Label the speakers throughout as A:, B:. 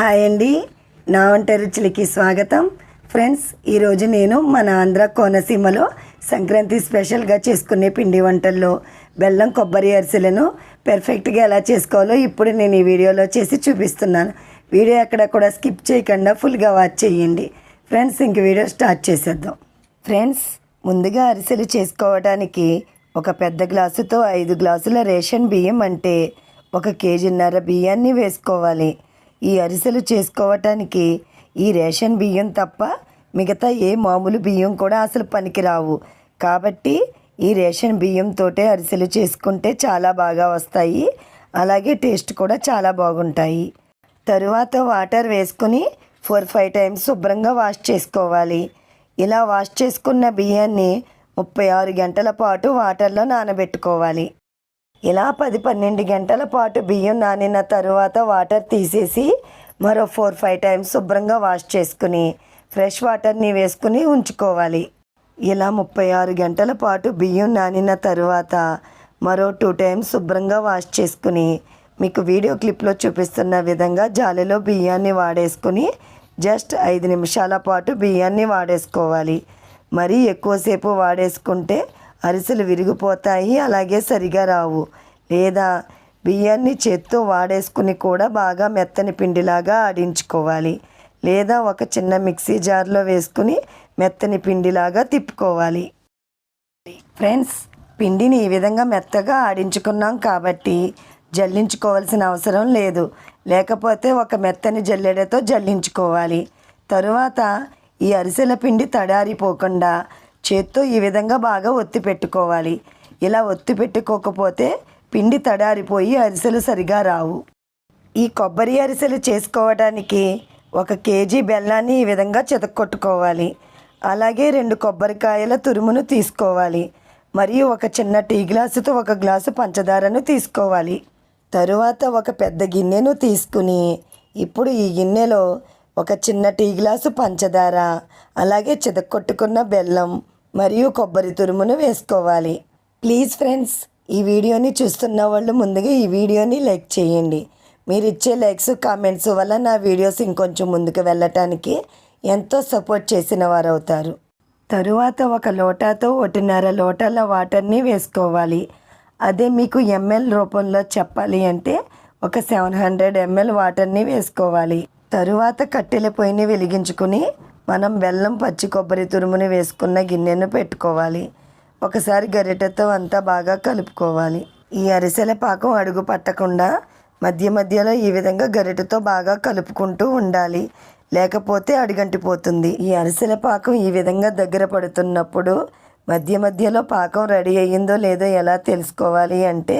A: Hi అండి, నా వంట రుచులకి స్వాగతం. ఫ్రెండ్స్, ఈరోజు నేను మన ఆంధ్ర కోనసీమలో సంక్రాంతి స్పెషల్గా చేసుకునే పిండి వంటల్లో బెల్లం కొబ్బరి అరిసెలను పర్ఫెక్ట్గా ఎలా చేసుకోవాలో ఇప్పుడు నేను ఈ వీడియోలో చేసి చూపిస్తున్నాను. వీడియో ఎక్కడ కూడా స్కిప్ చేయకుండా ఫుల్గా వాచ్ చేయండి. ఫ్రెండ్స్, ఇంక వీడియో స్టార్ట్ చేసేద్దాం. ఫ్రెండ్స్, ముందుగా అరిసెలు చేసుకోవడానికి ఒక పెద్ద గ్లాసుతో 5 గ్లాసుల రేషన్ బియ్యం అంటే 1 కేజీన్నర బియ్యాన్ని వేసుకోవాలి. ఈ అరిసెలు చేసుకోవటానికి ఈ రేషన్ బియ్యం తప్ప మిగతా ఏ మామూలు బియ్యం కూడా అసలు పనికిరావు. కాబట్టి ఈ రేషన్ బియ్యంతోటే అరిసెలు చేసుకుంటే చాలా బాగా వస్తాయి. అలాగే టేస్ట్ కూడా చాలా బాగుంటాయి. తరువాత వాటర్ వేసుకుని 4-5 టైమ్స్ శుభ్రంగా వాష్ చేసుకోవాలి. ఇలా వాష్ చేసుకున్న బియ్యాన్ని 36 గంటల పాటు వాటర్లో నానబెట్టుకోవాలి. ఇలా 10-12 గంటల పాటు బియ్యం నానిన తరువాత వాటర్ తీసేసి మరో 4-5 టైమ్స్ శుభ్రంగా వాష్ చేసుకుని ఫ్రెష్ వాటర్ని వేసుకుని ఉంచుకోవాలి. ఇలా 36 గంటల పాటు బియ్యం నానిన తరువాత మరో 2 టైమ్స్ శుభ్రంగా వాష్ చేసుకుని మీకు వీడియో క్లిప్లో చూపిస్తున్న విధంగా జాలిలో బియ్యాన్ని వాడేసుకుని జస్ట్ 5 నిమిషాల పాటు బియ్యాన్ని వాడేసుకోవాలి. మరీ ఎక్కువసేపు వాడేసుకుంటే అరిసెలు విరిగిపోతాయి, అలాగే సరిగా రావు. లేదా బియ్యాన్ని చేత్తో వాడేసుకుని కూడా బాగా మెత్తని పిండిలాగా ఆడించుకోవాలి. లేదా ఒక చిన్న మిక్సీ జార్లో వేసుకుని మెత్తని పిండిలాగా తిప్పుకోవాలి. ఫ్రెండ్స్, పిండిని ఈ విధంగా మెత్తగా ఆడించుకున్నాం కాబట్టి జల్లించుకోవాల్సిన అవసరం లేదు. లేకపోతే ఒక మెత్తని జల్లెడతో జల్లించుకోవాలి. తరువాత ఈ అరిసెల పిండి తడారిపోకుండా చేత్తో ఈ విధంగా బాగా ఒత్తి పెట్టుకోవాలి. ఇలా ఒత్తి పెట్టుకోకపోతే పిండి తడారిపోయి అరిసెలు సరిగా రావు. ఈ కొబ్బరి అరిసెలు చేసుకోవడానికి 1 కేజీ బెల్లాన్ని ఈ విధంగా చితక్కొట్టుకోవాలి. అలాగే 2 కొబ్బరికాయల తురుమును తీసుకోవాలి. మరియు ఒక చిన్న టీ గ్లాసుతో 1 గ్లాసు పంచదారను తీసుకోవాలి. తరువాత ఒక పెద్ద గిన్నెను తీసుకుని ఇప్పుడు ఈ గిన్నెలో 1 చిన్న టీ గ్లాసు పంచదార, అలాగే చితక్కొట్టుకున్న బెల్లం మరియు కొబ్బరి తురుమును వేసుకోవాలి. ప్లీజ్ ఫ్రెండ్స్, ఈ వీడియోని చూస్తున్న వాళ్ళు ముందుగా ఈ వీడియోని లైక్ చేయండి. మీరు ఇచ్చే లైక్స్ కామెంట్స్ వల్ల నా వీడియోస్ ఇంకొంచెం ముందుకు వెళ్ళటానికి ఎంతో సపోర్ట్ చేసిన వారు అవుతారు. తరువాత 1 లోటాతో 1.5 లోటాల వాటర్ని వేసుకోవాలి. అదే మీకు ఎంఎల్ రూపంలో చెప్పాలి అంటే 700 ml వాటర్ని వేసుకోవాలి. తరువాత కట్టెల పొయ్యిని వెలిగించుకుని మనం బెల్లం పచ్చి కొబ్బరి తురుముని వేసుకున్న గిన్నెను పెట్టుకోవాలి. ఒకసారి గరిటెతో అంతా బాగా కలుపుకోవాలి. ఈ అరిసెల పాకం అడుగు పట్టకుండా మధ్య మధ్యలో ఈ విధంగా గరిటెతో బాగా కలుపుకుంటూ ఉండాలి. లేకపోతే అడుగంటిపోతుంది. ఈ అరిసెల పాకం ఈ విధంగా దగ్గర పడుతున్నప్పుడు మధ్య మధ్యలో పాకం రెడీ అయ్యిందో లేదో ఎలా తెలుసుకోవాలి అంటే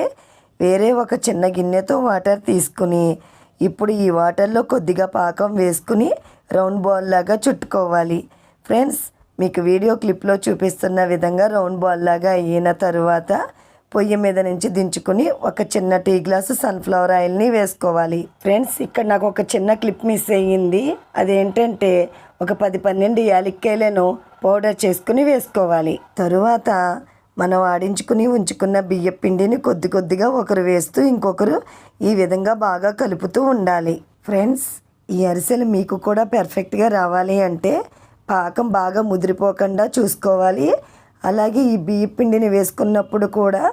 A: వేరే ఒక చిన్న గిన్నెతో వాటర్ తీసుకుని ఇప్పుడు ఈ వాటర్లో కొద్దిగా పాకం వేసుకుని రౌండ్ బాల్ లాగా చుట్టుకోవాలి. ఫ్రెండ్స్, మీకు వీడియో క్లిప్లో చూపిస్తున్న విధంగా రౌండ్ బాల్ లాగా అయిన తరువాత పొయ్యి మీద నుంచి దించుకుని 1 చిన్న టీ గ్లాసు సన్ఫ్లవర్ ఆయిల్ని వేసుకోవాలి. ఫ్రెండ్స్, ఇక్కడ నాకు ఒక చిన్న క్లిప్ మిస్ అయ్యింది. అదేంటంటే ఒక 10-12 యాలక్కాయలను పౌడర్ చేసుకుని వేసుకోవాలి. తరువాత మనం ఆడించుకుని ఉంచుకున్న బియ్య పిండిని కొద్ది కొద్దిగా ఒకరు వేస్తూ ఇంకొకరు ఈ విధంగా బాగా కలుపుతూ ఉండాలి. ఫ్రెండ్స్, ఈ అరిసెలు మీకు కూడా పర్ఫెక్ట్గా రావాలి అంటే పాకం బాగా ముదిరిపోకుండా చూసుకోవాలి. అలాగే ఈ బియ్య పిండిని వేసుకున్నప్పుడు కూడా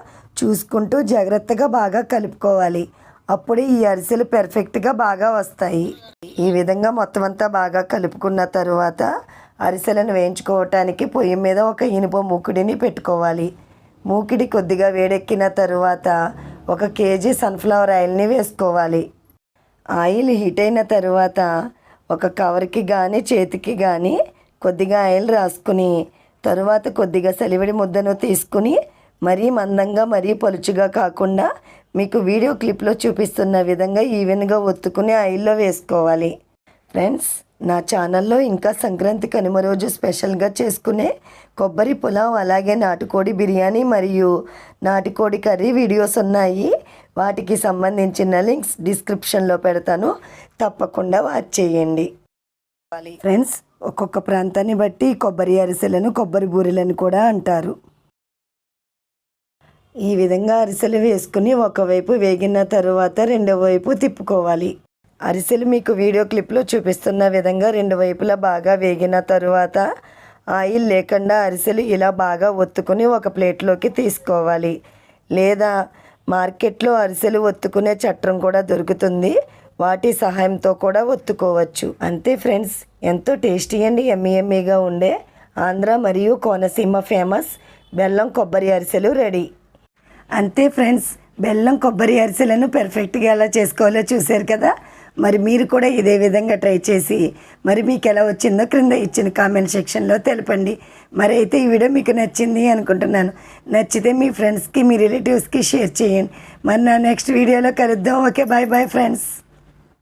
A: చూసుకుంటూ జాగ్రత్తగా బాగా కలుపుకోవాలి. అప్పుడే ఈ అరిసెలు పర్ఫెక్ట్గా బాగా వస్తాయి. ఈ విధంగా మొత్తం అంతా బాగా కలుపుకున్న తరువాత అరిసెలను వేయించుకోవటానికి పొయ్యి మీద ఒక ఇనుప మూకుడిని పెట్టుకోవాలి. మూకిడి కొద్దిగా వేడెక్కిన తరువాత 1 కేజీ సన్ఫ్లవర్ ఆయిల్ని వేసుకోవాలి. ఆయిల్ హీట్ అయిన తరువాత ఒక కవర్కి కానీ చేతికి కానీ కొద్దిగా ఆయిల్ రాసుకుని తరువాత కొద్దిగా సలివిడి ముద్దను తీసుకుని మరీ మందంగా మరీ పలుచుగా కాకుండా మీకు వీడియో క్లిప్లో చూపిస్తున్న విధంగా ఈవెన్గా ఒత్తుకుని ఆయిల్లో వేసుకోవాలి. ఫ్రెండ్స్, నా ఛానల్లో ఇంకా సంక్రాంతి కనుమ రోజు స్పెషల్గా చేసుకునే కొబ్బరి పులావ్, అలాగే నాటుకోడి బిర్యానీ మరియు నాటుకోడి కర్రీ వీడియోస్ ఉన్నాయి. వాటికి సంబంధించిన లింక్స్ డిస్క్రిప్షన్లో పెడతాను, తప్పకుండా వాచ్ చేయండి. ఫ్రెండ్స్, ఒక్కొక్క ప్రాంతాన్ని బట్టి కొబ్బరి అరిసెలను కొబ్బరి బూరెలను కూడా అంటారు. ఈ విధంగా అరిసెలు వేసుకుని ఒకవైపు వేగిన తరువాత రెండో వైపు తిప్పుకోవాలి. అరిసెలు మీకు వీడియో క్లిప్లో చూపిస్తున్న విధంగా రెండు వైపులా బాగా వేగిన తరువాత ఆయిల్ లేకుండా అరిసెలు ఇలా బాగా ఒత్తుకుని ఒక ప్లేట్లోకి తీసుకోవాలి. లేదా మార్కెట్లో అరిసెలు ఒత్తుకునే చట్రం కూడా దొరుకుతుంది, వాటి సహాయంతో కూడా ఒత్తుకోవచ్చు. అంతే ఫ్రెండ్స్, ఎంతో టేస్టీ అండ్ యమ్మీగా ఉండే ఆంధ్ర మరియు కోనసీమ ఫేమస్ బెల్లం కొబ్బరి అరిసెలు రెడీ. అంతే ఫ్రెండ్స్, బెల్లం కొబ్బరి అరిసెలను పెర్ఫెక్ట్గా ఎలా చేసుకోవాలో చూశారు కదా. మరి మీరు కూడా ఇదే విధంగా ట్రై చేసి మరి మీకు ఎలా వచ్చిందో క్రింద ఇచ్చిన కామెంట్ సెక్షన్లో తెలపండి. మరి అయితే ఈ వీడియో మీకు నచ్చింది అనుకుంటున్నాను. నచ్చితే మీ ఫ్రెండ్స్కి మీ రిలేటివ్స్కి షేర్ చేయండి. మరి నా నెక్స్ట్ వీడియోలో కలుద్దాం. Okay, bye bye friends.